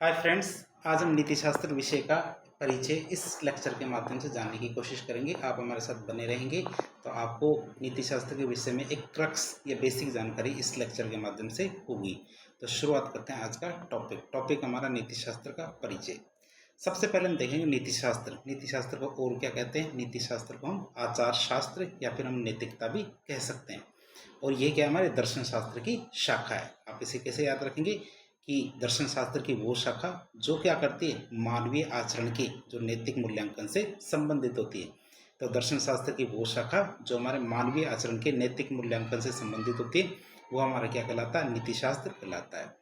Hi friends, आज हम नीति शास्त्र विषय का परिचय इस लेक्चर के माध्यम से जानने की कोशिश करेंगे। आप हमारे साथ बने रहेंगे तो आपको नीति शास्त्र के विषय में एक क्रक्स या बेसिक जानकारी इस लेक्चर के माध्यम से होगी। तो शुरुआत करते हैं आज का टॉपिक हमारा नीति शास्त्र का परिचय। सबसे पहले हम देखेंगे नीति शास्त्र। नीति शास्त्र को और क्या कहते हैं? नीति शास्त्र को हम आचार शास्त्र या फिर हम नैतिकता भी कह सकते हैं। और ये क्या हमारे दर्शन शास्त्र की शाखा है। आप इसे कैसे याद रखेंगे कि दर्शन शास्त्र की वो शाखा जो क्या करती है, मानवीय आचरण के जो नैतिक मूल्यांकन से संबंधित होती है। तो दर्शन शास्त्र की वो शाखा जो हमारे मानवीय आचरण के नैतिक मूल्यांकन से संबंधित होती है वो हमारा क्या कहलाता है? नीति शास्त्र कहलाता है।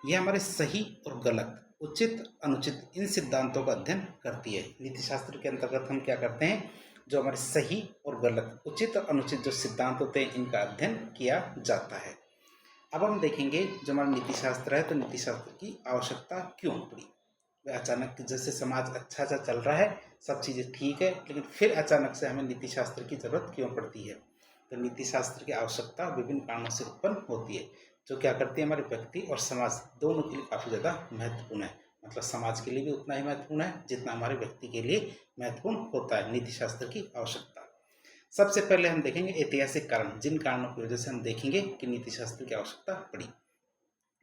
यह हमारे सही और गलत, उचित अनुचित इन सिद्धांतों का अध्ययन करती है। नीति शास्त्र के अंतर्गत हम क्या करते हैं? जो हमारे सही और गलत, उचित और अनुचित जो सिद्धांत होते हैं इनका अध्ययन किया जाता है। अब हम देखेंगे जो हमारा नीति शास्त्र है, तो नीति शास्त्र की आवश्यकता क्यों पड़ी? अचानक जैसे समाज अच्छा चल रहा है, सब चीज़ें ठीक है, लेकिन फिर अचानक से हमें नीति शास्त्र की जरूरत क्यों पड़ती है? तो नीति शास्त्र की आवश्यकता विभिन्न कारणों से उत्पन्न होती है, जो क्या करती है हमारे व्यक्ति और समाज दोनों के लिए काफ़ी ज़्यादा महत्वपूर्ण है। मतलब समाज के लिए भी उतना ही महत्वपूर्ण है जितना हमारे व्यक्ति के लिए महत्वपूर्ण होता है नीति शास्त्र की आवश्यकता। सबसे पहले हम देखेंगे ऐतिहासिक कारण, जिन कारणों की वजह से हम देखेंगे कि नीति शास्त्र की आवश्यकता पड़ी।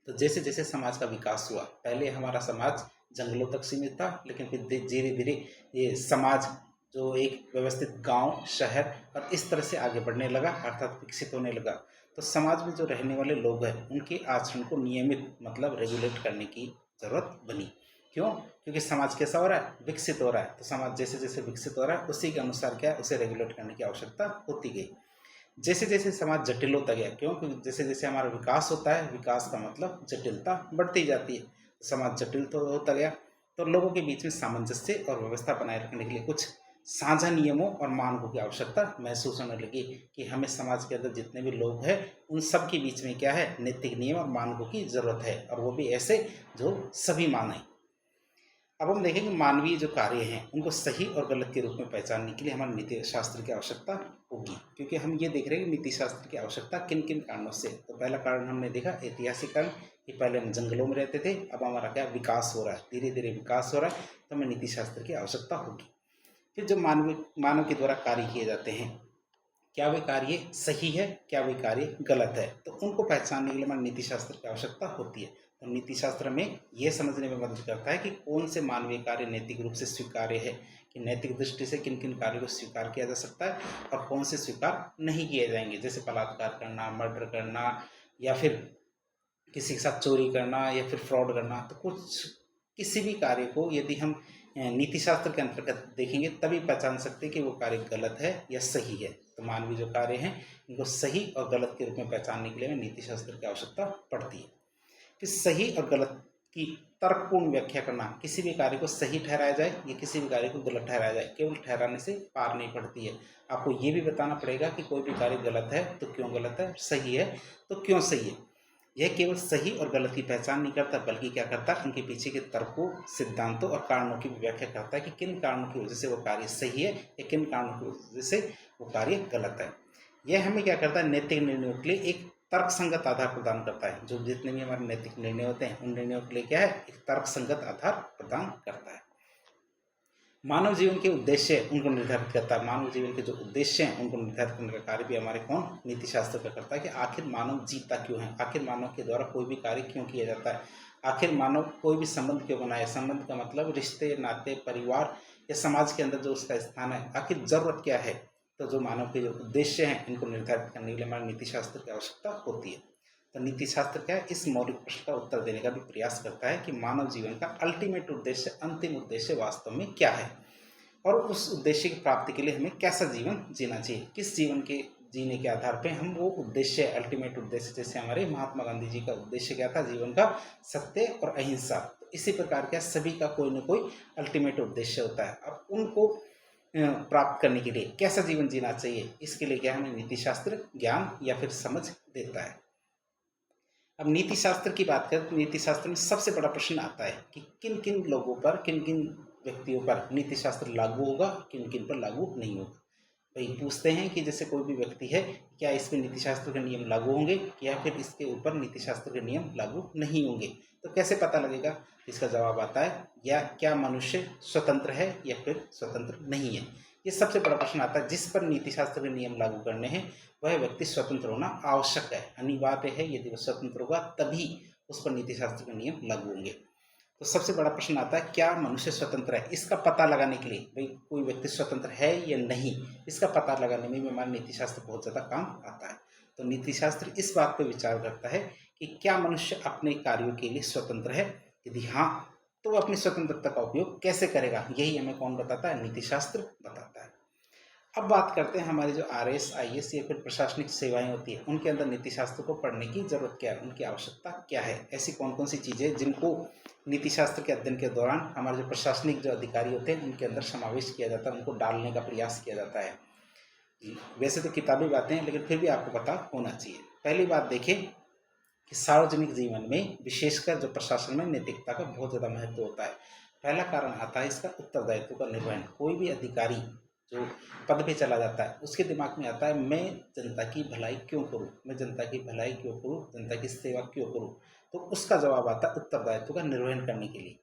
तो जैसे जैसे समाज का विकास हुआ, पहले हमारा समाज जंगलों तक सीमित था, लेकिन फिर धीरे धीरे ये समाज जो एक व्यवस्थित गांव, शहर और इस तरह से आगे बढ़ने लगा, अर्थात विकसित होने लगा। तो समाज में जो रहने वाले लोग हैं उनके आचरण को नियमित मतलब रेगुलेट करने की जरूरत बनी। क्यों? क्योंकि समाज कैसा हो रहा है? विकसित हो रहा है। तो समाज जैसे जैसे विकसित हो रहा है उसी के अनुसार क्या है, उसे रेगुलेट करने की आवश्यकता होती गई। जैसे जैसे समाज जटिल होता गया, क्यों? क्योंकि जैसे जैसे हमारा विकास होता है, विकास का मतलब जटिलता बढ़ती जाती है। समाज जटिल तो होता गया, तो लोगों के बीच में सामंजस्य और व्यवस्था बनाए रखने के लिए कुछ साझा नियमों और मानकों की आवश्यकता महसूस होने लगी कि हमें समाज के अंदर जितने भी लोग हैं उन सब के बीच में क्या है, नैतिक नियम और मानकों की जरूरत है, और वो भी ऐसे जो सभी माने। अब हम देखेंगे मानवीय जो कार्य हैं उनको सही और गलत के रूप में पहचानने के लिए हमारे नीति शास्त्र की आवश्यकता होगी। क्योंकि हम ये देख रहे हैं कि नीति शास्त्र की आवश्यकता किन किन कारणों से। तो पहला कारण हमने देखा ऐतिहासिक कारण, कि पहले हम जंगलों में रहते थे, अब हमारा क्या विकास हो रहा है, धीरे धीरे विकास हो रहा है, तो हमें नीति शास्त्र की आवश्यकता होगी। फिर जो मानव के द्वारा कार्य किए जाते हैं, क्या वे कार्य सही है, क्या वे कार्य गलत है, तो उनको पहचानने के लिए हमारी नीति शास्त्र की आवश्यकता होती है। तो नीति शास्त्र में यह समझने में मदद करता है कि कौन से मानवीय कार्य नैतिक रूप से स्वीकार्य है, कि नैतिक दृष्टि से किन किन कार्यों को स्वीकार किया जा सकता है और कौन से स्वीकार नहीं किए जाएंगे। जैसे बलात्कार करना, मर्डर करना, या फिर किसी के साथ चोरी करना, या फिर फ्रॉड करना। तो कुछ किसी भी कार्य को यदि हम नीति शास्त्र के अंतर्गत देखेंगे तभी पहचान सकते हैं कि वो कार्य गलत है या सही है। तो मानवीय जो कार्य हैं इनको सही और गलत के रूप में पहचानने के लिए हमें नीति शास्त्र की आवश्यकता पड़ती है। कि सही और गलत की तर्कपूर्ण व्याख्या करना, किसी भी कार्य को सही ठहराया जाए या किसी भी कार्य को गलत ठहराया जाए, केवल ठहराने से पार नहीं पड़ती है। आपको ये भी बताना पड़ेगा कि कोई भी कार्य गलत है तो क्यों गलत है, सही है तो क्यों सही है। यह केवल सही और गलत की पहचान नहीं करता, बल्कि क्या करता है, उनके पीछे के तर्कों, सिद्धांतों और कारणों की व्याख्या करता है कि किन कारणों की वजह से वो कार्य सही है या किन कारणों की वजह से वो कार्य गलत है। यह हमें क्या करता है, नैतिक निर्णयों के लिए एक तर्कसंगत आधार प्रदान करता है। जो जितने भी हमारे नैतिक निर्णय होते हैं उन निर्णयों के लिए क्या है, एक तर्कसंगत आधार प्रदान करता है। मानव जीवन के उद्देश्य उनको निर्धारित करता है। मानव जीवन के जो उद्देश्य हैं उनको निर्धारित करने का कार्य भी हमारे कौन, नीति शास्त्र का करता है। कि आखिर मानव जीता क्यों है, आखिर मानव के द्वारा कोई भी कार्य क्यों किया जाता है, आखिर मानव कोई भी संबंध क्यों बनाए। संबंध का मतलब रिश्ते, नाते, परिवार या समाज के अंदर जो उसका स्थान है, आखिर जरूरत क्या है। तो जो मानव के जो उद्देश्य हैं इनको निर्धारित करने के लिए हमारे नीति शास्त्र की आवश्यकता होती है। तो नीति शास्त्र क्या है, इस मौलिक प्रश्न का उत्तर देने का भी प्रयास करता है कि मानव जीवन का अल्टीमेट उद्देश्य, अंतिम उद्देश्य वास्तव में क्या है, और उस उद्देश्य की प्राप्ति के लिए हमें कैसा जीवन जीना चाहिए। किस जीवन के जीने के आधार पे हम वो उद्देश्य, अल्टीमेट उद्देश्य, जैसे हमारे महात्मा गांधी जी का उद्देश्य क्या था जीवन का, सत्य और अहिंसा। तो इसी प्रकार क्या सभी का कोई ना कोई अल्टीमेट उद्देश्य होता है। अब उनको प्राप्त करने के लिए कैसा जीवन जीना चाहिए, इसके लिए क्या हमें नीति शास्त्र ज्ञान या फिर समझ देता है। अब नीति शास्त्र की बात करें तो नीति शास्त्र में सबसे बड़ा प्रश्न आता है कि किन किन लोगों पर, किन किन व्यक्तियों पर नीति शास्त्र लागू होगा, किन किन पर लागू नहीं होगा। भाई पूछते हैं कि जैसे कोई भी व्यक्ति है, क्या इस पर नीति शास्त्र के नियम लागू होंगे या फिर इसके ऊपर नीति शास्त्र के नियम लागू नहीं होंगे। तो कैसे पता लगेगा? इसका जवाब आता है या क्या मनुष्य स्वतंत्र है या फिर स्वतंत्र नहीं है। ये सबसे बड़ा प्रश्न आता है। जिस पर नीतिशास्त्र के नियम लागू करने हैं वह व्यक्ति स्वतंत्र होना आवश्यक है, अनिवार्य है। यदि वह स्वतंत्र होगा तभी उस पर नीतिशास्त्र के नियम लागू होंगे। तो सबसे बड़ा प्रश्न आता है क्या मनुष्य स्वतंत्र है। इसका पता लगाने के लिए भाई कोई व्यक्ति स्वतंत्र है या नहीं, इसका पता लगाने में भी हमारा नीतिशास्त्र बहुत ज़्यादा काम आता है। तो नीतिशास्त्र इस बात पर विचार करता है कि क्या मनुष्य अपने कार्यों के लिए स्वतंत्र है। यदि हाँ, तो वह अपनी स्वतंत्रता का उपयोग कैसे करेगा, यही हमें कौन बताता है? नीतिशास्त्र बताता है। अब बात करते हैं हमारे जो आरएएस, आईएएस या फिर प्रशासनिक सेवाएं होती है उनके अंदर नीतिशास्त्र को पढ़ने की जरूरत क्या है, उनकी आवश्यकता क्या है। ऐसी कौन कौन सी चीज़ें जिनको नीतिशास्त्र के अध्ययन के दौरान हमारे जो प्रशासनिक जो अधिकारी होते हैं उनके अंदर समावेश किया जाता है, उनको डालने का प्रयास किया जाता है। वैसे तो किताबी बातें हैं लेकिन फिर भी आपको पता होना चाहिए। पहली बात देखें कि सार्वजनिक जीवन में विशेषकर जो प्रशासन में नैतिकता का बहुत ज़्यादा महत्व होता है। पहला कारण आता है इसका उत्तरदायित्व का निर्वहन। कोई भी अधिकारी जो पद पे चला जाता है उसके दिमाग में आता है मैं जनता की भलाई क्यों करूं, मैं जनता की भलाई क्यों करूं, जनता की सेवा क्यों करूं। तो उसका जवाब आता है उत्तरदायित्व का निर्वहन करने के लिए।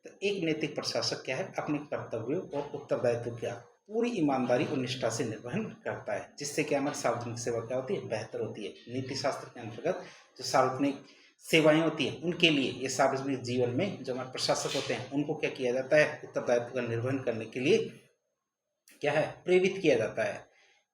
तो एक नैतिक प्रशासक क्या है? अपने कर्तव्यों और उत्तरदायित्व का पूरी ईमानदारी और निष्ठा से निर्वहन करता है, जिससे क्या हमारी सार्वजनिक सेवा क्या होती है? बेहतर होती है। नीति शास्त्र के अंतर्गत जो सार्वजनिक सेवाएं होती हैं उनके लिए ये सार्वजनिक जीवन में जो हमारे प्रशासक होते हैं उनको क्या किया जाता है? उत्तरदायित्व का निर्वहन करने के लिए क्या है? प्रेरित किया जाता है।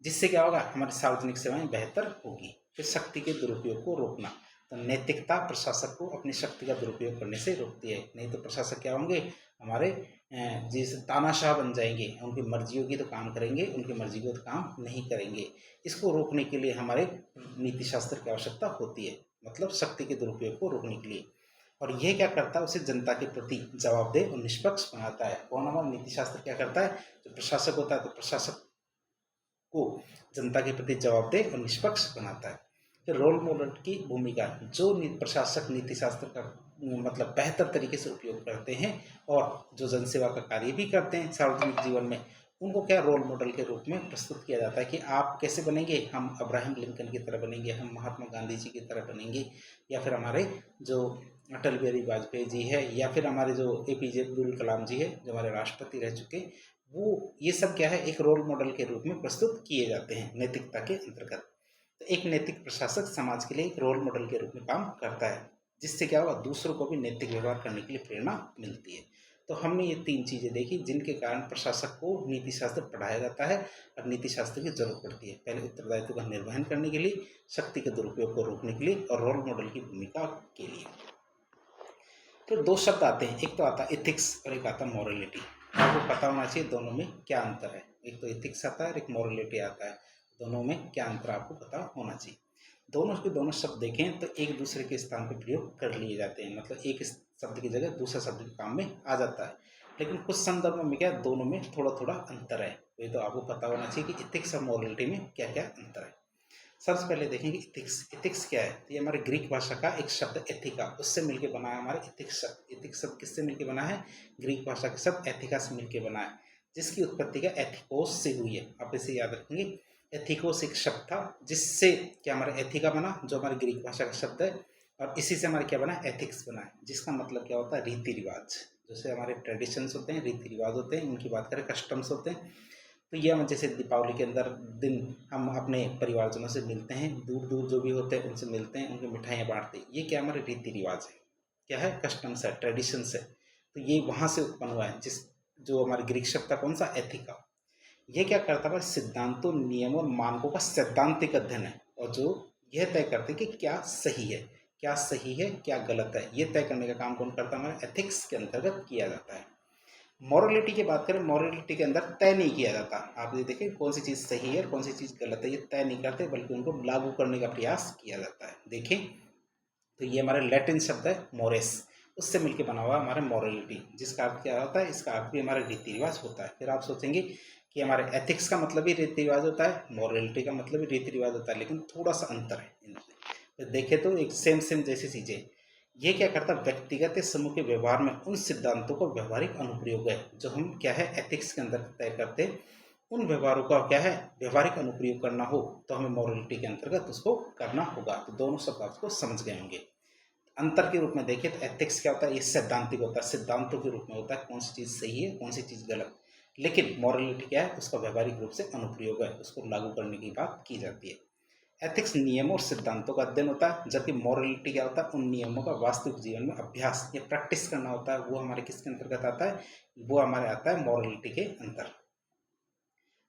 जिससे क्या होगा? हमारी सार्वजनिक सेवाएं बेहतर होगी। फिर शक्ति के दुरुपयोग को रोकना। तो नैतिकता प्रशासक को अपनी शक्ति का दुरुपयोग करने से रोकती है। नहीं तो प्रशासक क्या होंगे? हमारे जैसे तानाशाह बन जाएंगे, उनकी मर्जी होगी तो काम करेंगे, उनकी मर्जी को तो काम नहीं करेंगे। इसको रोकने के लिए हमारे नीति शास्त्र की आवश्यकता होती है, मतलब शक्ति के दुरुपयोग को रोकने के लिए। और यह क्या करता है? उसे जनता के प्रति जवाबदेह और निष्पक्ष बनाता है। कौन? हमारा नीति शास्त्र क्या करता है? जो प्रशासक होता है तो प्रशासक को जनता के प्रति जवाबदेह और निष्पक्ष बनाता है। फिर रोल मॉडल की भूमिका। जो प्रशासक नीति शास्त्र का मतलब बेहतर तरीके से उपयोग करते हैं और जो जनसेवा का कार्य भी करते हैं सार्वजनिक जीवन में, उनको क्या रोल मॉडल के रूप में प्रस्तुत किया जाता है कि आप कैसे बनेंगे? हम अब्राहम लिंकन की तरह बनेंगे, हम महात्मा गांधी जी की तरह बनेंगे, या फिर हमारे जो अटल बिहारी वाजपेयी जी है, या फिर हमारे जो एपीजे अब्दुल कलाम जी है जो हमारे राष्ट्रपति रह चुके, वो ये सब क्या है? एक रोल मॉडल के रूप में प्रस्तुत किए जाते हैं नैतिकता के अंतर्गत। तो एक नैतिक प्रशासक समाज के लिए एक रोल मॉडल के रूप में काम करता है, जिससे क्या होगा? दूसरों को भी नैतिक व्यवहार करने के लिए प्रेरणा मिलती है। तो हमने ये 3 चीज़ें देखी जिनके कारण प्रशासक को नीति शास्त्र पढ़ाया जाता है और नीति शास्त्र की जरूरत पड़ती है। पहले उत्तरदायित्व का निर्वहन करने के लिए, शक्ति के दुरुपयोग को रोकने के लिए और रोल मॉडल की भूमिका के लिए। तो 2 शब्द आते हैं, एक तो आता है एथिक्स और एक आता है मॉरलिटी। आपको पता होना चाहिए दोनों में क्या अंतर है। एक तो एथिक्स आता है और एक मॉरलिटी आता है, दोनों में क्या अंतर आपको पता होना चाहिए। दोनों के दोनों शब्द देखें तो एक दूसरे के स्थान पर प्रयोग कर लिए जाते हैं, मतलब एक शब्द की जगह दूसरा शब्द के काम में आ जाता है। लेकिन कुछ संदर्भों में क्या दोनों में थोड़ा थोड़ा अंतर है। ये तो आपको पता होना चाहिए कि एथिक्स और मॉरलिटी में क्या क्या अंतर है। सबसे पहले देखेंगे इथिक्स। इथिक्स क्या है? तो ये हमारे ग्रीक भाषा का एक शब्द एथिका, उससे मिलके बना है हमारे इथिक्स शब्द। इथिक्स शब्द किससे मिलके बना है? ग्रीक भाषा के शब्द एथिका से मिलके बना है, जिसकी उत्पत्ति क्या एथिकोस से हुई है। आप इसे याद रखेंगे। एथिकोस एक शब्द था जिससे क्या हमारा एथिका बना, जो हमारे ग्रीक भाषा का शब्द है, और इसी से हमारे क्या बना? एथिक्स बना है, जिसका मतलब क्या होता है? रीति रिवाज। जैसे हमारे ट्रेडिशंस होते हैं, रीति रिवाज होते हैं, उनकी बात करें कस्टम्स होते हैं। तो ये हम जैसे दीपावली के अंदर दिन हम अपने परिवारजनों से मिलते हैं, दूर दूर जो भी होते हैं उनसे मिलते हैं, उनकी मिठाइयाँ बांटते हैं। ये क्या हमारे रीति रिवाज है, क्या है? कस्टम्स है, ट्रेडिशंस है। तो ये वहाँ से उत्पन्न हुआ है, जिस जो हमारे ग्रीक शब्द था कौन सा? एथिका। ये क्या करता है? सिद्धांतों, नियमों और मानकों का सैद्धांतिक अध्ययन है, और जो यह तय करते हैं कि क्या सही है, क्या सही है, क्या गलत है, ये तय करने का काम कौन करता है? हमारे एथिक्स के अंतर्गत किया जाता है। मॉरलिटी की बात करें, मॉरलिटी के अंदर तय नहीं किया जाता। आप ये देखें कौन सी चीज़ सही है और कौन सी चीज़ गलत है, ये तय नहीं करते, बल्कि उनको लागू करने का प्रयास किया जाता है। देखें तो ये हमारा लैटिन शब्द है मोरेस, उससे मिलकर बना हुआ हमारा मॉरलिटी, जिसका अर्थ क्या होता है? इसका अर्थ भी हमारा रीति रिवाज होता है। फिर आप सोचेंगे कि हमारे एथिक्स का मतलब भी रीति रिवाज होता है, मॉरलिटी का मतलब भी रीति रिवाज होता है, लेकिन थोड़ा सा अंतर है इनमें। तो देखें तो एक सेम सेम जैसी चीज़ें। ये क्या करता है? व्यक्तिगत या समूह के व्यवहार में उन सिद्धांतों का व्यवहारिक अनुप्रयोग है जो हम क्या है एथिक्स के अंदर तय करते हैं। उन व्यवहारों का क्या है? व्यवहारिक अनुप्रयोग करना हो तो हमें मॉरलिटी के अंतर्गत उसको करना होगा। तो दोनों शब्द आपको समझ गए होंगे। अंतर के रूप में देखें तो एथिक्स क्या होता है, ये सैद्धांतिक होता है, सिद्धांतों के रूप में होता है, कौन सी चीज़ सही है कौन सी चीज़ गलत। लेकिन मॉरलिटी क्या है, उसका व्यवहारिक रूप से अनुप्रयोग है, उसको लागू करने की बात की जाती है। एथिक्स नियमों और सिद्धांतों का अध्ययन होता है, जबकि मॉरलिटी क्या होता है, उन नियमों का वास्तविक जीवन में अभ्यास या प्रैक्टिस करना होता है। वो हमारे किसके अंतर्गत आता है, वो हमारे आता है मॉरलिटी के अंतर।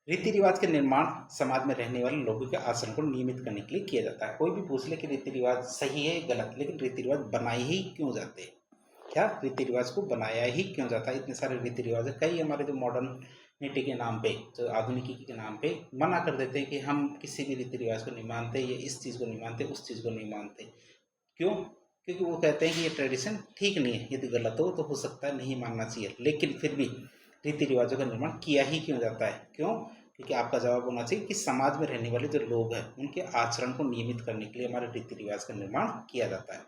रीति रिवाज के निर्माण समाज में रहने वाले लोगों के आचरण को नियमित करने के लिए किया जाता है। कोई भी पूछ ले कि रीति रिवाज सही है गलत, लेकिन रीति रिवाज बनाए ही क्यों जाते हैं, क्या रीति रिवाज को बनाया ही क्यों जाता है। इतने सारे रीति रिवाज है, कई हमारे जो मॉडर्निटी के नाम पे, जो आधुनिकी के नाम पे मना कर देते हैं कि हम किसी भी रीति रिवाज को नहीं मानते, ये इस चीज़ को नहीं मानते, उस चीज़ को नहीं मानते। क्यों? क्योंकि वो कहते हैं कि ये ट्रेडिशन ठीक नहीं है, यदि गलत हो तो हो सकता है नहीं मानना चाहिए, लेकिन फिर भी रीति रिवाजों का निर्माण किया ही क्यों जाता है, क्यों? क्योंकि आपका जवाब होना चाहिए कि समाज में रहने वाले जो लोग हैं उनके आचरण को नियमित करने के लिए हमारे रीति रिवाज का निर्माण किया जाता है।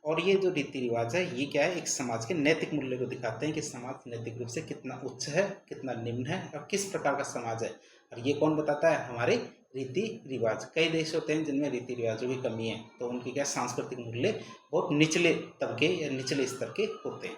और ये जो रीति रिवाज है ये क्या है, एक समाज के नैतिक मूल्य को दिखाते हैं कि समाज नैतिक रूप से कितना उच्च है कितना निम्न है और किस प्रकार का समाज है। और ये कौन बताता है, हमारे रीति रिवाज। कई देश होते हैं जिनमें रीति रिवाजों की कमी है, तो उनकी क्या सांस्कृतिक मूल्य बहुत निचले तबके या निचले स्तर के होते हैं।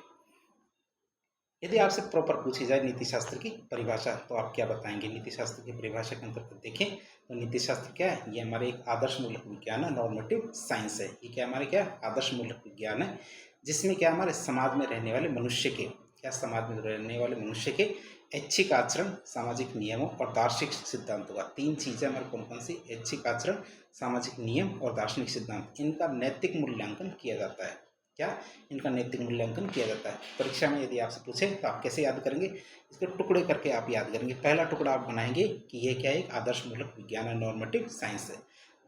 यदि आपसे प्रॉपर पूछी जाए नीति शास्त्र की परिभाषा, तो आप क्या बताएंगे। नीति शास्त्र की परिभाषा के अंतर्गत देखें तो नीति शास्त्र क्या है, ये हमारे एक आदर्श मूलक विज्ञान है, नॉर्मेटिव साइंस है। ये क्या हमारे क्या आदर्श मूलक विज्ञान है, जिसमें क्या हमारे समाज में रहने वाले मनुष्य के, क्या समाज में रहने वाले मनुष्य के ऐच्छिक आचरण, सामाजिक नियमों और दार्शनिक सिद्धांतों का, तीन चीज़ें हमारे कौन कौन सी, ऐच्छिक आचरण, सामाजिक नियम और दार्शनिक सिद्धांत, इनका नैतिक मूल्यांकन किया जाता है। क्या, इनका नैतिक मूल्यांकन किया जाता है। परीक्षा में यदि आपसे पूछे तो आप कैसे याद करेंगे, इसके टुकड़े करके आप याद करेंगे। पहला टुकड़ा आप बनाएंगे कि ये क्या है, एक आदर्श मूलक विज्ञान है, नॉर्मेटिव साइंस है।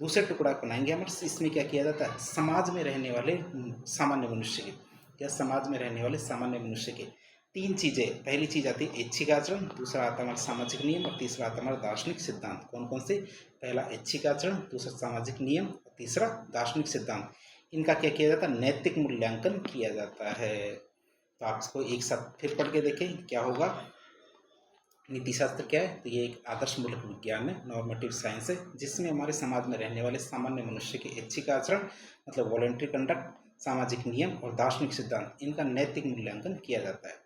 दूसरे टुकड़ा बनाएंगे हम, इसमें क्या किया जाता है, समाज में रहने वाले सामान्य मनुष्य के, या समाज में रहने वाले सामान्य मनुष्य के तीन चीज़ें, पहली चीज़ आती है ऐच्छिक आचरण, दूसरा आता है हमारा सामाजिक नियम और तीसरा आता है हमारा दार्शनिक सिद्धांत। कौन कौन से, पहला ऐच्छिक आचरण, दूसरा सामाजिक नियम और तीसरा दार्शनिक सिद्धांत। इनका क्या किया जाता है, नैतिक मूल्यांकन किया जाता है। तो आप इसको एक साथ फिर पढ़ के देखें क्या होगा। नीति शास्त्र क्या है, तो ये एक आदर्श मूलक विज्ञान है, नॉर्मेटिव साइंस है, जिसमें हमारे समाज में रहने वाले सामान्य मनुष्य के ऐच्छिक आचरण मतलब वॉलंटरी कंडक्ट, सामाजिक नियम और दार्शनिक सिद्धांत, इनका नैतिक मूल्यांकन किया जाता है।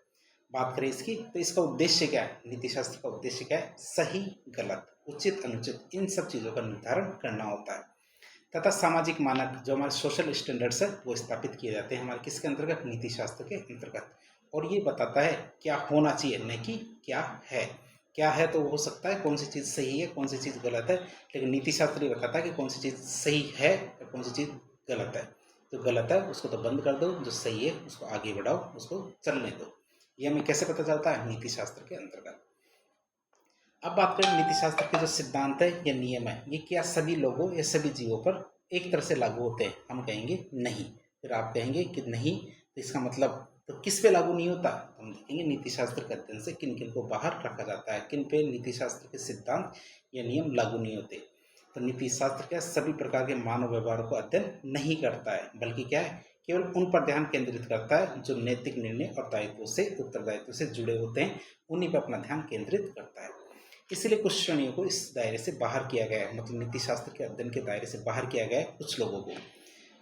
बात करें इसकी, तो इसका उद्देश्य क्या है, नीति शास्त्र का उद्देश्य क्या है, सही गलत उचित अनुचित इन सब चीज़ों का निर्धारण करना होता है, तथा सामाजिक मानक जो हमारे सोशल स्टैंडर्ड्स है वो स्थापित किए जाते हैं हमारे किसके अंतर्गत, नीति शास्त्र के अंतर्गत। और ये बताता है क्या होना चाहिए, न कि क्या है। क्या है तो हो सकता है कौन सी चीज़ सही है कौन सी चीज़ गलत है, लेकिन नीति शास्त्र ये बताता है कि कौन सी चीज़ सही है और कौन सी चीज़ गलत है। जो गलत है उसको तो बंद कर दो, जो सही है उसको आगे बढ़ाओ, उसको चलने दो। ये हमें कैसे पता चलता है, नीति शास्त्र के अंतर्गत। अब बात करें नीति शास्त्र के जो सिद्धांत है या नियम है, ये क्या सभी लोगों या सभी जीवों पर एक तरह से लागू होते हैं, हम कहेंगे नहीं। फिर आप कहेंगे कि नहीं, तो इसका मतलब तो किस पे लागू नहीं होता, तो हम देखेंगे नीति शास्त्र के अध्ययन से किन किन को बाहर रखा जाता है, किन पे नीति शास्त्र के सिद्धांत या नियम लागू नहीं होते। तो नीति शास्त्र क्या सभी प्रकार के मानव व्यवहारों को अध्ययन नहीं करता है, बल्कि क्या है केवल उन पर ध्यान केंद्रित करता है जो नैतिक निर्णय और दायित्व से उत्तरदायित्व से जुड़े होते हैं, उन्हीं पर अपना ध्यान केंद्रित करता है। इसलिए कुछ श्रेणियों को इस दायरे से बाहर किया गया है, मतलब नीति शास्त्र के अध्ययन के दायरे से बाहर किया गया है कुछ लोगों को।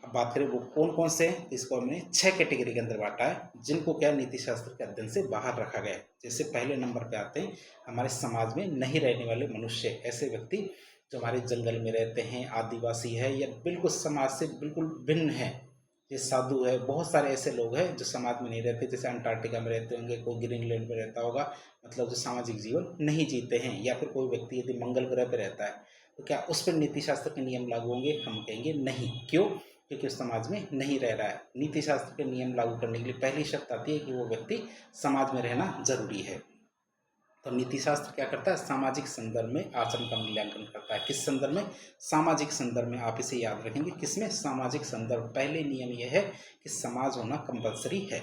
अब बात करें वो कौन कौन से हैं, तो इसको हमने 6 कैटेगरी के अंदर बांटा है जिनको क्या नीति शास्त्र के अध्ययन से बाहर रखा गया है। जैसे पहले नंबर पे आते हैं हमारे समाज में नहीं रहने वाले मनुष्य, ऐसे व्यक्ति जो हमारे जंगल में रहते हैं, आदिवासी है या बिल्कुल समाज से बिल्कुल भिन्न है, ये साधु है। बहुत सारे ऐसे लोग हैं जो समाज में नहीं रहते, जैसे अंटार्कटिका में रहते होंगे, कोई ग्रीनलैंड में रहता होगा, मतलब जो सामाजिक जीवन नहीं जीते हैं। या फिर कोई व्यक्ति यदि मंगल ग्रह पर रहता है तो क्या उस पर नीति शास्त्र के नियम लागू होंगे, हम कहेंगे नहीं। क्यों? क्योंकि उस समाज में नहीं रह रहा है। नीति शास्त्र के नियम लागू करने के लिए पहली शर्त आती है कि वो व्यक्ति समाज में रहना जरूरी है। तो नीति शास्त्र क्या करता है, सामाजिक संदर्भ में आचरण का मूल्यांकन करता है। किस संदर्भ में, सामाजिक संदर्भ में। आप इसे याद रखेंगे, किसमें, सामाजिक संदर्भ। पहले नियम यह है कि समाज होना कंपलसरी है।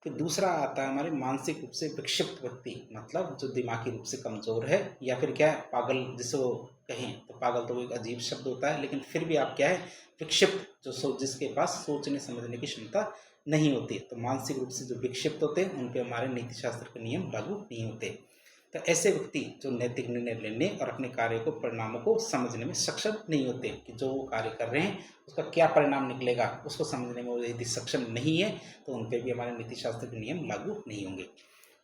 फिर दूसरा आता है हमारे मानसिक रूप से विक्षिप्त व्यक्ति, मतलब जो दिमागी रूप से कमजोर है या फिर क्या है पागल, जिसको कहें तो पागल तो एक अजीब शब्द होता है, लेकिन फिर भी आप क्या है विक्षिप्त, जो जिसके पास सोचने समझने की क्षमता नहीं होती। तो मानसिक रूप से जो विक्षिप्त होते हैं उन पे हमारे नीति शास्त्र के नियम लागू नहीं होते। तो ऐसे व्यक्ति जो नैतिक निर्णय लेने और अपने कार्य को परिणामों को समझने में सक्षम नहीं होते कि जो वो कार्य कर रहे हैं उसका क्या परिणाम निकलेगा, उसको समझने में वो यदि सक्षम नहीं है तो उन पर भी हमारे नीति शास्त्र के नियम लागू नहीं होंगे।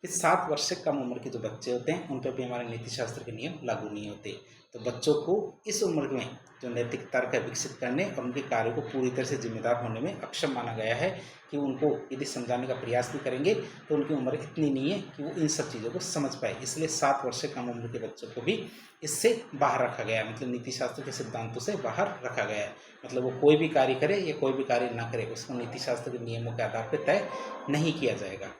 फिर 7 वर्ष से कम उम्र के जो बच्चे होते हैं उन पर भी हमारे नीति शास्त्र के नियम लागू नहीं होते। तो बच्चों को इस उम्र में जो नैतिक तर्क है विकसित करने और उनके कार्य को पूरी तरह से जिम्मेदार होने में अक्षम माना गया है कि उनको यदि समझाने का प्रयास भी करेंगे तो उनकी उम्र इतनी नहीं है कि वो इन सब चीज़ों को समझ पाए। इसलिए 7 वर्ष से कम उम्र के बच्चों को भी इससे बाहर रखा गया है, मतलब नीति शास्त्र के सिद्धांतों से बाहर रखा गया है। मतलब वो कोई भी कार्य करे या कोई भी कार्य ना करे उसको नीति शास्त्र के नियमों के आधार पर तय नहीं किया जाएगा।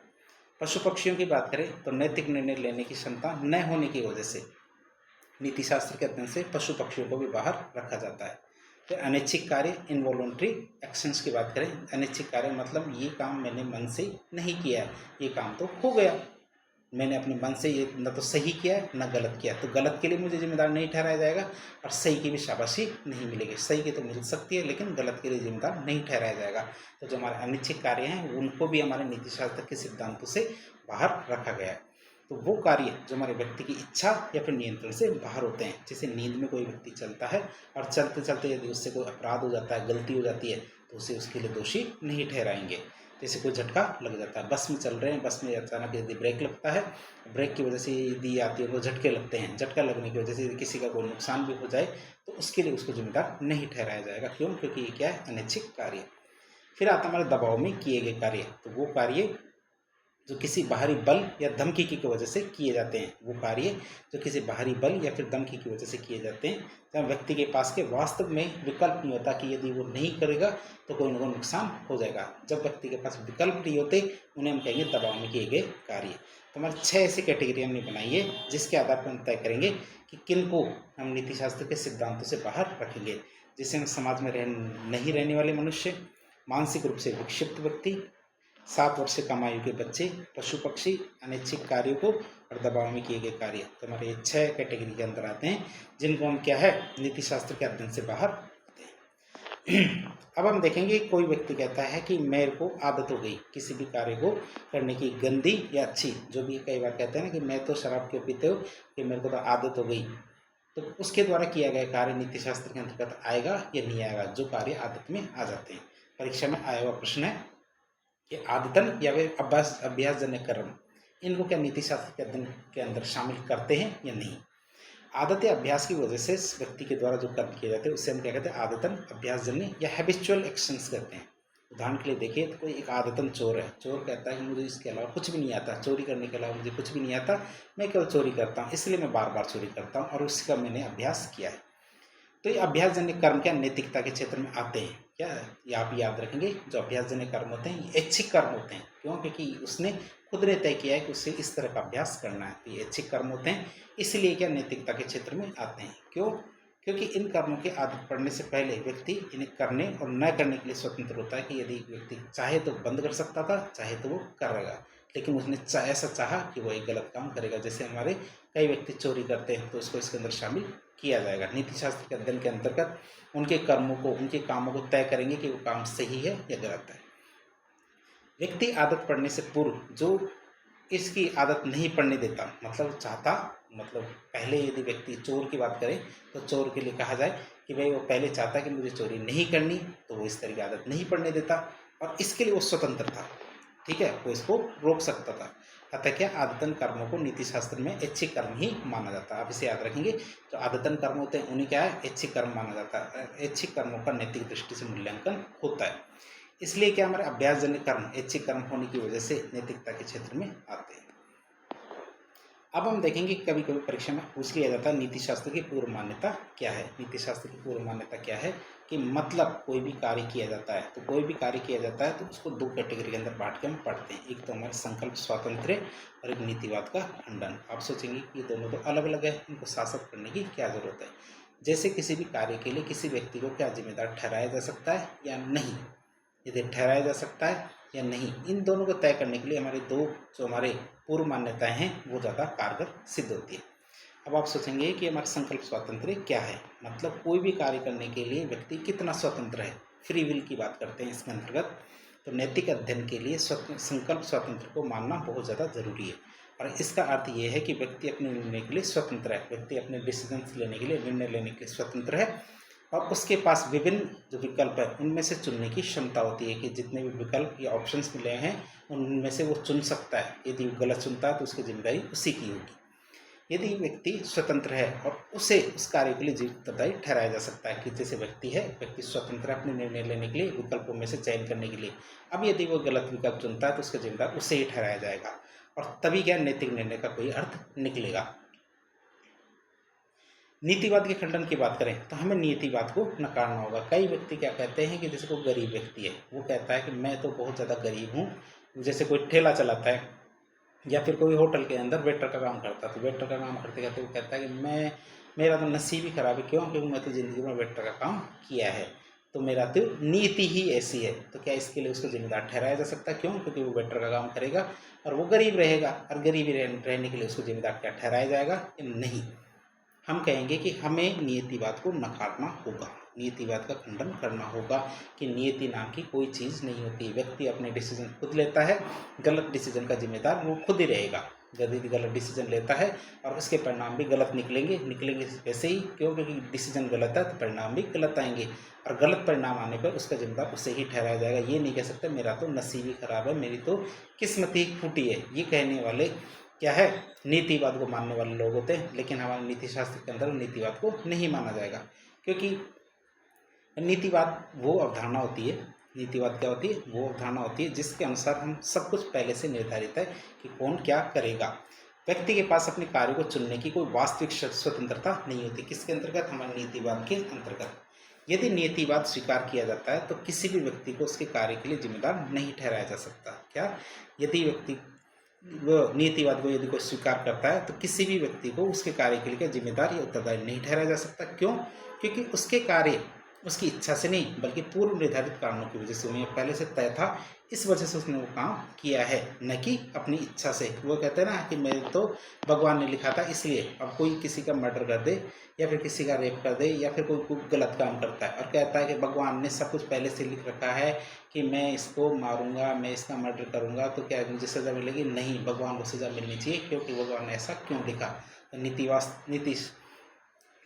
पशु पक्षियों की बात करें तो नैतिक निर्णय लेने की क्षमता न होने की वजह से नीति शास्त्र के अध्ययन से पशु पक्षियों को भी बाहर रखा जाता है। फिर अनैच्छिक कार्य इनवॉलंटरी एक्शंस की बात करें, अनैच्छिक कार्य मतलब ये काम मैंने मन से नहीं किया है, ये काम तो हो गया, मैंने अपने मन से ये न तो सही किया है न गलत किया, तो गलत के लिए मुझे जिम्मेदार नहीं ठहराया जाएगा और सही की भी शाबाशी नहीं मिलेगी। सही की तो मिल सकती है लेकिन गलत के लिए जिम्मेदार नहीं ठहराया जाएगा। तो जो हमारे अनिच्छिक कार्य हैं उनको भी हमारे नीति शास्त्र के सिद्धांतों से बाहर रखा गया है। तो वो कार्य जो हमारे व्यक्ति की इच्छा या फिर नियंत्रण से बाहर होते हैं, जैसे नींद में कोई व्यक्ति चलता है और चलते चलते यदि उससे कोई अपराध हो जाता है, गलती हो जाती है, तो उसे उसके लिए दोषी नहीं ठहराएंगे। जैसे कोई झटका लग जाता है, बस में चल रहे हैं, बस में अचानक यदि ब्रेक लगता है, ब्रेक की वजह से यदि आती है वो झटके लगते हैं, झटका लगने की वजह से यदि किसी का कोई नुकसान भी हो जाए तो उसके लिए उसको जिम्मेदार नहीं ठहराया जाएगा। क्यों? क्योंकि ये क्या है? अनैच्छिक कार्य। फिर आता हमारे दबाव में किए गए कार्य। तो वो कार्य जो किसी बाहरी बल या धमकी की वजह से किए जाते हैं, वो कार्य जो किसी बाहरी बल या फिर धमकी की वजह से किए जाते हैं, जहाँ व्यक्ति के पास के वास्तव में विकल्प नहीं होता कि यदि वो नहीं करेगा तो कोई ना कोई नुकसान हो जाएगा। जब व्यक्ति के पास विकल्प नहीं होते उन्हें हम कहेंगे दबाव में किए गए कार्य। तो हमारे 6 ऐसी कैटेगरी हमने बनाई है जिसके आधार पर हम तय करेंगे कि किन को हम नीति शास्त्र के सिद्धांतों से बाहर रखेंगे। जिससे हम समाज में नहीं रहने वाले मनुष्य, मानसिक रूप से विक्षिप्त व्यक्ति, 7 वर्ष से कम आयु के बच्चे, पशु पक्षी, अनैच्छिक कार्यों को और दबाव में किए गए कार्य। तो हमारे ये 6 कैटेगरी के अंदर आते हैं जिनको हम क्या है नीति शास्त्र के अध्ययन से बाहर रखते हैं। अब हम देखेंगे कोई व्यक्ति कहता है कि मेरे को आदत हो गई किसी भी कार्य को करने की, गंदी या अच्छी, जो भी कई बार कहते हैं ना कि मैं तो शराब क्यों पीते हो कि मेरे को तो आदत हो गई, तो उसके द्वारा किया गया कार्य नीति शास्त्र के अंतर्गत आएगा या नहीं आएगा? जो कार्य आदत में आ जाते हैं। परीक्षा में आया हुआ प्रश्न है कि आदतन या वे अभ्यास जन्य कर्म, इनको क्या नीति शास्त्र के अध्ययन के अंदर शामिल करते हैं या नहीं? आदत या अभ्यास की वजह से व्यक्ति के द्वारा जो कर्म किए जाते हैं उससे हम क्या कहते हैं? आदतन अभ्यास जन्य या हैबिचुअल एक्शंस कहते हैं। उदाहरण के लिए देखिए तो कोई एक आदतन चोर है, चोर कहता है कि मुझे इसके अलावा कुछ भी नहीं आता, चोरी करने के अलावा मुझे कुछ भी नहीं आता, मैं केवल चोरी करता हूँ, इसलिए मैं बार बार चोरी करता हूँ और उसका मैंने अभ्यास किया है। तो ये अभ्यासजन्य कर्म क्या नैतिकता के क्षेत्र में आते हैं क्या? ये आप याद रखेंगे, जो अभ्यासजन्य कर्म होते हैं ये ऐच्छिक कर्म होते हैं। क्यों? क्योंकि उसने खुद ने तय किया है कि उससे इस तरह का अभ्यास करना है, तो ये ऐच्छिक कर्म होते हैं, इसलिए क्या नैतिकता के क्षेत्र में आते हैं। क्यों? क्योंकि इन कर्मों की आदत पड़ने से पहले व्यक्ति इन्हें करने और न करने के लिए स्वतंत्र होता है कि यदि व्यक्ति चाहे तो बंद कर सकता था, चाहे तो वो करेगा, लेकिन उसने ऐसा चाहा कि वो एक गलत काम करेगा। जैसे हमारे कई व्यक्ति चोरी करते हैं तो उसको इसके अंदर शामिल किया जाएगा। नीति शास्त्र के अध्ययन के अंतर्गत उनके कर्मों को, उनके कामों को तय करेंगे कि वो काम सही है या गलत है। व्यक्ति आदत पड़ने से पूर्व जो इसकी आदत नहीं पड़ने देता, मतलब चाहता, मतलब पहले यदि व्यक्ति चोर की बात करें तो चोर के लिए कहा जाए कि भाई वो पहले चाहता कि मुझे चोरी नहीं करनी, तो वो इस तरह की आदत नहीं पड़ने देता और इसके लिए वो स्वतंत्र था, ठीक है, वो इसको रोक सकता था। अतः क्या आदतन कर्मों को नीति शास्त्र में ऐच्छिक कर्म ही माना जाता है। आप इसे याद रखेंगे, जो आदतन कर्म होते हैं उन्हें क्या है? ऐच्छिक कर्म माना जाता है। ऐच्छिक कर्मों का नैतिक दृष्टि से मूल्यांकन होता है, इसलिए क्या हमारे अभ्यासजन्य कर्म ऐच्छिक कर्म होने की वजह से नैतिकता के क्षेत्र में आते हैं। अब हम देखेंगे कभी कभी परीक्षा में पूछ लिया जाता है नीति शास्त्र की पूर्व मान्यता क्या है। नीति शास्त्र की पूर्व मान्यता क्या है कि मतलब कोई भी कार्य किया जाता है, तो कोई भी कार्य किया जाता है तो उसको 2 कैटेगरी के अंदर बांट के हम पढ़ते हैं। एक तो हमारे संकल्प स्वातंत्र्य और एक नीतिवाद का खंडन। आप सोचेंगे कि ये दोनों तो अलग अलग है, इनको साथ साथ करने की क्या जरूरत है? जैसे किसी भी कार्य के लिए किसी व्यक्ति को क्या जिम्मेदार ठहराया जा सकता है या नहीं, यदि ठहराया जा सकता है या नहीं, इन दोनों को तय करने के लिए हमारे 2 जो हमारे पूर्व मान्यताएं हैं वो ज़्यादा कारगर सिद्ध होती है। अब आप सोचेंगे कि हमारा संकल्प स्वातंत्र्य क्या है, मतलब कोई भी कार्य करने के लिए व्यक्ति कितना स्वतंत्र है, फ्री विल की बात करते हैं इसके अंतर्गत। तो नैतिक अध्ययन के लिए संकल्प स्वातंत्र्य को मानना बहुत ज़्यादा जरूरी है। और इसका अर्थ ये है कि व्यक्ति अपने निर्णय के लिए स्वतंत्र है, व्यक्ति अपने डिसीजन लेने के लिए, निर्णय लेने के लिए स्वतंत्र है और उसके पास विभिन्न जो विकल्प है उनमें से चुनने की क्षमता होती है कि जितने भी विकल्प या ऑप्शंस मिले हैं उनमें से वो चुन सकता है। यदि वो गलत चुनता है तो उसकी जिम्मेदारी उसी की होगी। यदि व्यक्ति स्वतंत्र है और उसे उस कार्य के लिए जिम्मेदारी ठहराया जा सकता है कि जैसे व्यक्ति है, व्यक्ति स्वतंत्र है अपने निर्णय लेने के लिए, विकल्पों में से चयन करने के लिए। अब यदि वो गलत विकल्प चुनता है तो उसका जिम्मेदार उसे ही ठहराया जाएगा और तभी क्या नैतिक निर्णय का कोई अर्थ निकलेगा। नीतिवाद के खंडन की बात करें तो हमें नीतिवाद को नकारना होगा। कई व्यक्ति क्या कहते हैं कि जैसे कोई गरीब व्यक्ति है, वो कहता है कि मैं तो बहुत ज़्यादा गरीब हूँ, जैसे कोई ठेला चलाता है या फिर कोई होटल के अंदर वेटर का काम करता है, तो वेटर का काम करते करते वो कहता है कि मेरा तो नसीब ही खराब है, क्यों? क्योंकि मैं तो ज़िंदगी में वेटर का काम किया है, तो मेरा तो नीति ही ऐसी है। तो क्या इसके लिए उसको जिम्मेदार ठहराया जा सकता है? क्यों? क्योंकि वो वेटर का काम करेगा और वो गरीब रहेगा, और गरीबी रहने के लिए उसको जिम्मेदार क्या ठहराया जाएगा? नहीं। हम कहेंगे कि हमें नियतिवाद को नकारना होगा, नियतिवाद का खंडन करना होगा कि नियति नाम की कोई चीज़ नहीं होती। व्यक्ति अपने डिसीजन खुद लेता है, गलत डिसीजन का जिम्मेदार वो खुद ही रहेगा। यदि गलत डिसीजन लेता है और उसके परिणाम भी गलत निकलेंगे वैसे ही, क्यों? क्योंकि डिसीजन गलत है तो परिणाम भी गलत आएंगे और गलत परिणाम आने पर उसका जिम्मेदार उसे ही ठहराया जाएगा। ये नहीं कह सकते मेरा तो नसीब ही खराब है, मेरी तो किस्मत ही फूटी है। ये कहने वाले क्या है? नीतिवाद को मानने वाले लोग होते हैं, लेकिन हमारे नीति शास्त्र के अंदर नीतिवाद को नहीं माना जाएगा, क्योंकि नीतिवाद वो अवधारणा होती है, नीतिवाद क्या होती है? वो अवधारणा होती है जिसके अनुसार हम सब कुछ पहले से निर्धारित है कि कौन क्या करेगा। व्यक्ति के पास अपने कार्य को चुनने की कोई वास्तविक स्वतंत्रता नहीं होती। किसके अंतर्गत? हमारे नीतिवाद के अंतर्गत। यदि नीतिवाद स्वीकार किया जाता है तो किसी भी व्यक्ति को उसके कार्य के लिए जिम्मेदार नहीं ठहराया जा सकता। क्या? यदि व्यक्ति वो नीतिवाद को यदि कोई स्वीकार करता है तो किसी भी व्यक्ति को उसके कार्य के लिए जिम्मेदार या उत्तरदायी नहीं ठहराया जा सकता। क्यों? क्योंकि उसके कार्य उसकी इच्छा से नहीं बल्कि पूर्व निर्धारित कारणों की वजह से उन्हें पहले से तय था, इस वजह से उसने वो काम किया है, न कि अपनी इच्छा से। वो कहते हैं ना कि मेरे तो भगवान ने लिखा था इसलिए। अब कोई किसी का मर्डर कर दे या फिर किसी का रेप कर दे या फिर कोई गलत काम करता है और कहता है कि भगवान ने सब कुछ पहले से लिख रखा है कि मैं इसको मारूंगा, मैं इसका मर्डर करूंगा, तो क्या मुझे सज़ा मिलेगी? नहीं, भगवान को सज़ा मिलनी चाहिए, क्योंकि भगवान ने ऐसा क्यों लिखा। तो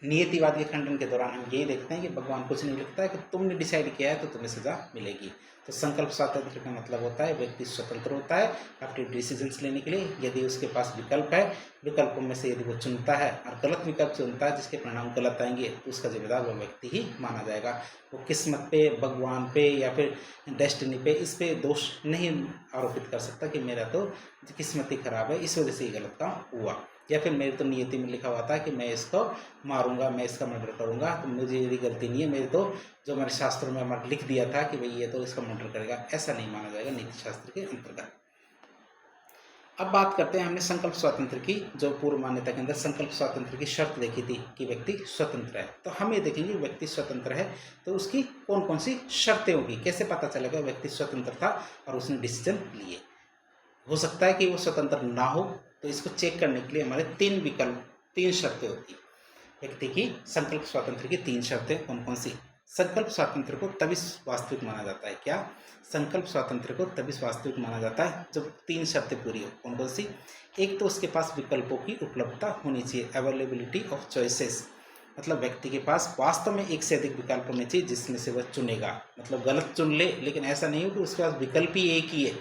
नियतिवाद के खंडन के दौरान हम यही देखते हैं कि भगवान कुछ नहीं लिखता है कि तुमने डिसाइड किया है तो तुम्हें सज़ा मिलेगी। तो संकल्प स्वातंत्र का मतलब होता है व्यक्ति स्वतंत्र होता है अपने डिसीजंस लेने के लिए। यदि उसके पास विकल्प है, विकल्पों में से यदि वो चुनता है और गलत विकल्प चुनता है जिसके परिणाम गलत आएंगे तो उसका जिम्मेदार वो व्यक्ति ही माना जाएगा। वो किस्मत पे, भगवान पे या फिर डेस्टिनी पे, इस पे दोष नहीं आरोपित कर सकता कि मेरा तो किस्मत ही खराब है, इस वजह से ही गलत काम हुआ, या फिर मेरी तो नियति में लिखा हुआ था कि मैं इसको मारूंगा, मैं इसका मर्डर करूंगा, तो मुझे यदि गलती नहीं है, मेरे तो जो हमारे शास्त्रों में हमारे लिख दिया था कि भाई ये तो इसका मर्डर करेगा, ऐसा नहीं माना जाएगा नीति शास्त्र के अंतर्गत। अब बात करते हैं हमने संकल्प स्वातंत्र की, जो पूर्व मान्यता के अंदर संकल्प स्वातंत्र की शर्त देखी थी कि व्यक्ति स्वतंत्र है। तो हम ये देखेंगे व्यक्ति स्वतंत्र है तो उसकी कौन कौन सी शर्तें होगी, कैसे पता चलेगा व्यक्ति स्वतंत्र था और उसने डिसीजन लिए। हो सकता है कि वो स्वतंत्र ना हो, तो इसको चेक करने के लिए हमारे तीन शर्तें होती हैं। व्यक्ति की संकल्प स्वातंत्र की तीन शर्तें कौन कौन सी? संकल्प स्वातंत्र को तभी वास्तविक माना जाता है। क्या? संकल्प स्वातंत्र को तभी वास्तविक माना जाता है जब तीन शर्तें पूरी हो। कौन कौन सी? एक तो उसके पास विकल्पों की उपलब्धता होनी चाहिए, अवेलेबिलिटी ऑफ चॉइसेस, मतलब व्यक्ति के पास वास्तव में एक से अधिक विकल्प होने चाहिए जिसमें से वह चुनेगा। मतलब गलत चुन ले, लेकिन ऐसा नहीं हो कि उसके पास विकल्प ही एक ही है।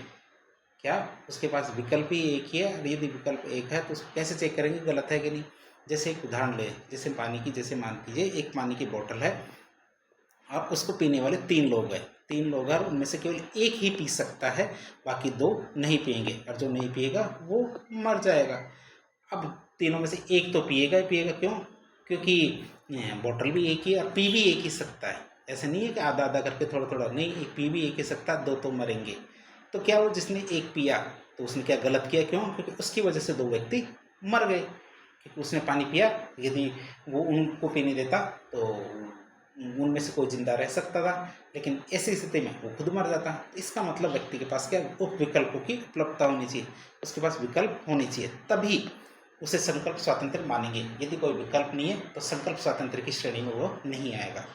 क्या? उसके पास विकल्प ही एक ही है, और यदि विकल्प एक है तो उसको कैसे चेक करेंगे गलत है कि नहीं? जैसे एक उदाहरण ले, जैसे पानी की, जैसे मान लीजिए एक पानी की बोतल है, आप उसको पीने वाले तीन लोग हैं, उनमें से केवल एक ही पी सकता है, बाकी दो नहीं पिएंगे, और जो नहीं पिएगा वो मर जाएगा। अब तीनों में से एक तो पिएगा ही पिएगा। क्यों? क्योंकि बोतल भी एक ही और पी भी एक ही सकता है। ऐसा नहीं है कि आधा आधा करके थोड़ा थोड़ा, नहीं, एक पी भी एक ही सकता है, दो तो मरेंगे। तो क्या वो जिसने एक पिया तो उसने क्या गलत किया? क्यों? क्योंकि उसकी वजह से दो व्यक्ति मर गए, क्योंकि उसने पानी पिया। यदि वो उनको पीने देता तो उनमें से कोई जिंदा रह सकता था, लेकिन ऐसी स्थिति में वो खुद मर जाता। इसका मतलब व्यक्ति के पास क्या उप विकल्पों की उपलब्धता होनी चाहिए, उसके पास विकल्प होने चाहिए, तभी उसे संकल्प स्वातंत्र मानेंगे। यदि कोई विकल्प नहीं है तो संकल्प स्वातंत्र की श्रेणी में वो नहीं आएगा।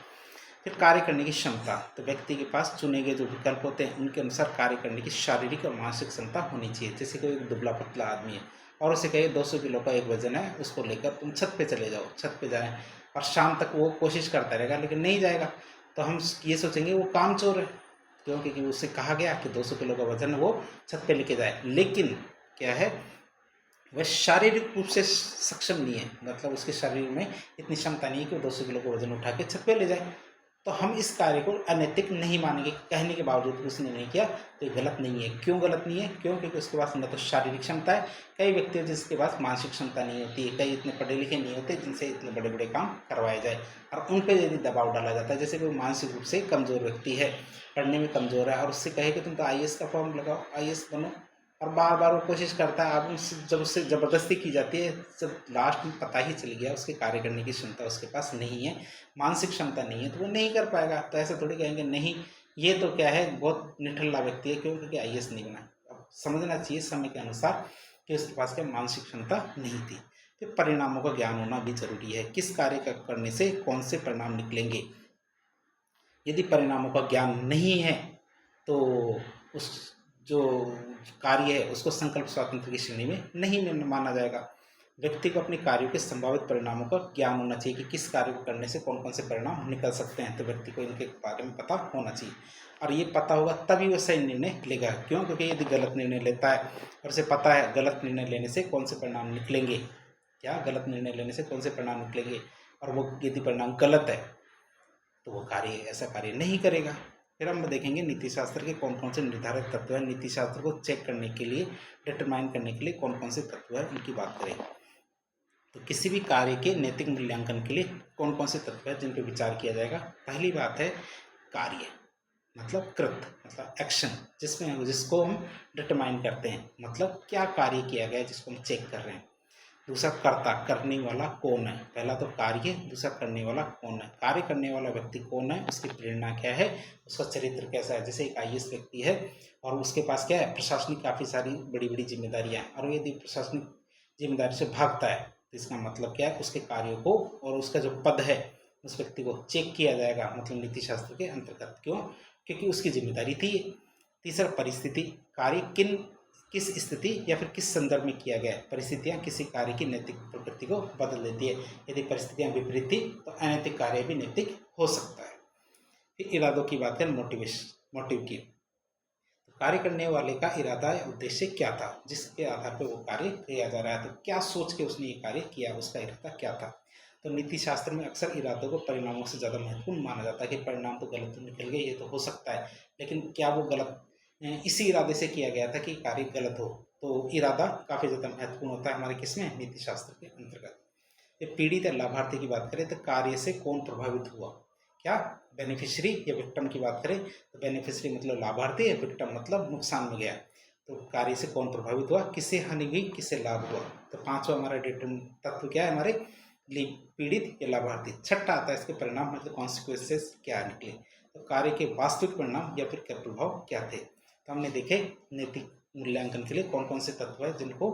फिर कार्य करने की क्षमता, तो व्यक्ति के पास चुने गए जो विकल्प होते हैं उनके अनुसार कार्य करने की शारीरिक और मानसिक क्षमता होनी चाहिए। जैसे कोई दुबला पतला आदमी है और उसे कहे 200 किलो का एक वजन है, उसको लेकर तुम छत पे चले जाओ, छत पे जाए और शाम तक वो कोशिश करता रहेगा लेकिन नहीं जाएगा, तो हम ये सोचेंगे वो कामचोर है। क्यों? क्योंकि उससे कहा गया कि 200 किलो का वजन वो छत पे लेके जाए, लेकिन क्या है, वह शारीरिक रूप से सक्षम नहीं है, मतलब उसके शरीर में इतनी क्षमता नहीं है कि वो 200 किलो का वजन उठा के छत पे ले जाए। तो हम इस कार्य को अनैतिक नहीं मानेंगे, कहने के बावजूद भी उसने नहीं किया तो ये गलत नहीं है। क्यों गलत नहीं है? क्यों? क्योंकि उसके पास न तो शारीरिक क्षमता है, कई व्यक्ति हैं जिसके पास मानसिक क्षमता नहीं होती है, कई इतने पढ़े लिखे नहीं होते जिनसे इतने बड़े बड़े काम करवाए जाए, और उन पर यदि दबाव डाला जाता है, जैसे कोई मानसिक रूप से कमज़ोर व्यक्ति है, पढ़ने में कमज़ोर है, और उससे कहे कि तुम तो IAS का फॉर्म लगाओ, IAS बनो, और बार बार वो कोशिश करता है, अब उससे जब उससे ज़बरदस्ती की जाती है, जब लास्ट में पता ही चल गया उसके कार्य करने की क्षमता उसके पास नहीं है, मानसिक क्षमता नहीं है, तो वो नहीं कर पाएगा। तो ऐसे थोड़ी कहेंगे नहीं ये तो क्या है बहुत निठल्ला व्यक्ति है, क्यों? क्योंकि IAS नहीं बना। अब समझना चाहिए समय के अनुसार कि उसके पास क्या मानसिक क्षमता नहीं थी। फिर परिणामों का ज्ञान होना भी जरूरी है, किस कार्य का करने से कौन से परिणाम निकलेंगे। यदि परिणामों का ज्ञान नहीं है तो उस जो कार्य है उसको संकल्प स्वातंत्र की श्रेणी में नहीं माना जाएगा। व्यक्ति को अपने कार्यों के संभावित परिणामों का ज्ञान होना चाहिए कि किस कार्य को करने से कौन कौन से परिणाम निकल सकते हैं, तो व्यक्ति को इनके बारे में पता होना चाहिए, और ये पता होगा तभी वो सही निर्णय लेगा। क्यों? क्योंकि यदि गलत निर्णय लेता है और उसे पता है गलत निर्णय लेने से कौन से परिणाम निकलेंगे, क्या गलत निर्णय लेने से कौन से परिणाम निकलेंगे, और वो यदि परिणाम गलत है तो वो कार्य ऐसा कार्य नहीं करेगा। फिर हम देखेंगे नीति शास्त्र के कौन कौन से निर्धारित तत्व हैं, नीति शास्त्र को चेक करने के लिए, डिटरमाइन करने के लिए कौन कौन से तत्व हैं उनकी बात करें। तो किसी भी कार्य के नैतिक मूल्यांकन के लिए कौन कौन से तत्व हैं जिन पर विचार किया जाएगा। पहली बात है कार्य, मतलब कृत, मतलब एक्शन, जिसको हम डिटरमाइन करते हैं, मतलब क्या कार्य किया गया है जिसको हम चेक कर रहे हैं। दूसरा कर्ता, करने वाला कौन है। पहला तो कार्य, दूसरा करने वाला कौन है। कार्य करने वाला व्यक्ति कौन है, उसकी प्रेरणा क्या है, उसका चरित्र कैसा है। जैसे एक IAS व्यक्ति है और उसके पास क्या है, प्रशासनिक काफ़ी सारी बड़ी बड़ी जिम्मेदारियां हैं, और यदि प्रशासनिक जिम्मेदारी से भागता है तो इसका मतलब क्या है, उसके कार्यों को और उसका जो पद है उस व्यक्ति को चेक किया जाएगा, मतलब नीति शास्त्र के अंतर्गत। क्यों? क्योंकि उसकी जिम्मेदारी थी। तीसरा परिस्थिति, कार्य किस स्थिति या फिर किस संदर्भ में किया गया है। परिस्थितियां किसी कार्य की नैतिक प्रकृति को बदल देती है, यदि परिस्थितियां विपरीत थी तो अनैतिक कार्य भी नैतिक हो सकता है। फिर इरादों की बात है, मोटिव की। तो कार्य करने वाले का इरादा या उद्देश्य क्या था, जिसके आधार पर वो कार्य किया जा रहा है, तो क्या सोच के उसने ये कार्य किया, उसका इरादा क्या था। तो नीति शास्त्र में अक्सर इरादों को परिणामों से ज़्यादा महत्वपूर्ण माना जाता है कि परिणाम तो गलत निकल गए, ये तो हो सकता है, लेकिन क्या वो गलत इसी इरादे से किया गया था कि कार्य गलत हो। तो इरादा काफ़ी ज़्यादा महत्वपूर्ण होता है हमारे किसमें, नीति शास्त्र के अंतर्गत। ये पीड़ित या लाभार्थी की बात करें तो कार्य से कौन प्रभावित हुआ, क्या बेनिफिशियरी या विक्टिम की बात करें तो बेनिफिशियरी मतलब लाभार्थी है, विक्टिम मतलब नुकसान में गया। तो कार्य से कौन प्रभावित हुआ, किसे हानि हुई, किसे लाभ हुआ। तो पांचवा हमारा तत्व क्या है हमारे, पीड़ित या लाभार्थी। छठा आता है इसके परिणाम, मतलब कॉन्सिक्वेंसेस क्या निकले, तो कार्य के वास्तविक परिणाम या फिर क्या प्रभाव क्या थे। तो हमने देखे नैतिक मूल्यांकन के लिए कौन कौन से तत्व है जिनको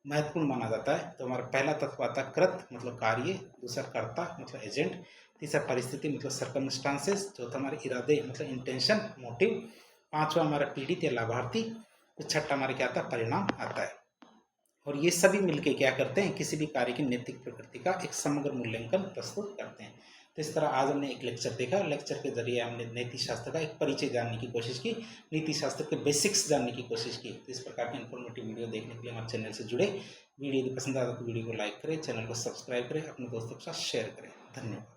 महत्वपूर्ण माना जाता है। तो हमारा पहला तत्व आता है कृत, मतलब कार्य। दूसरा कर्ता, मतलब एजेंट। तीसरा परिस्थिति, मतलब सर्कमस्टांसेस। चौथा हमारे इरादे, मतलब इंटेंशन, मोटिव। पांचवा हमारा पीड़ित या लाभार्थी। तो छठा हमारे क्या आता है, परिणाम आता है। और ये सभी मिलके क्या करते हैं, किसी भी कार्य की नैतिक प्रकृति का एक समग्र मूल्यांकन प्रस्तुत करते हैं। तो इस तरह आज हमने एक लेक्चर देखा, लेक्चर के जरिए हमने नीति शास्त्र का एक परिचय जानने की कोशिश की, नीति शास्त्र के बेसिक्स जानने की कोशिश की। तो इस प्रकार के इन्फॉर्मेटिव वीडियो देखने के लिए हमारे चैनल से जुड़े। वीडियो यदि पसंद आता तो वीडियो को लाइक करें, चैनल को सब्सक्राइब करें, अपने दोस्तों के साथ शेयर करें। धन्यवाद।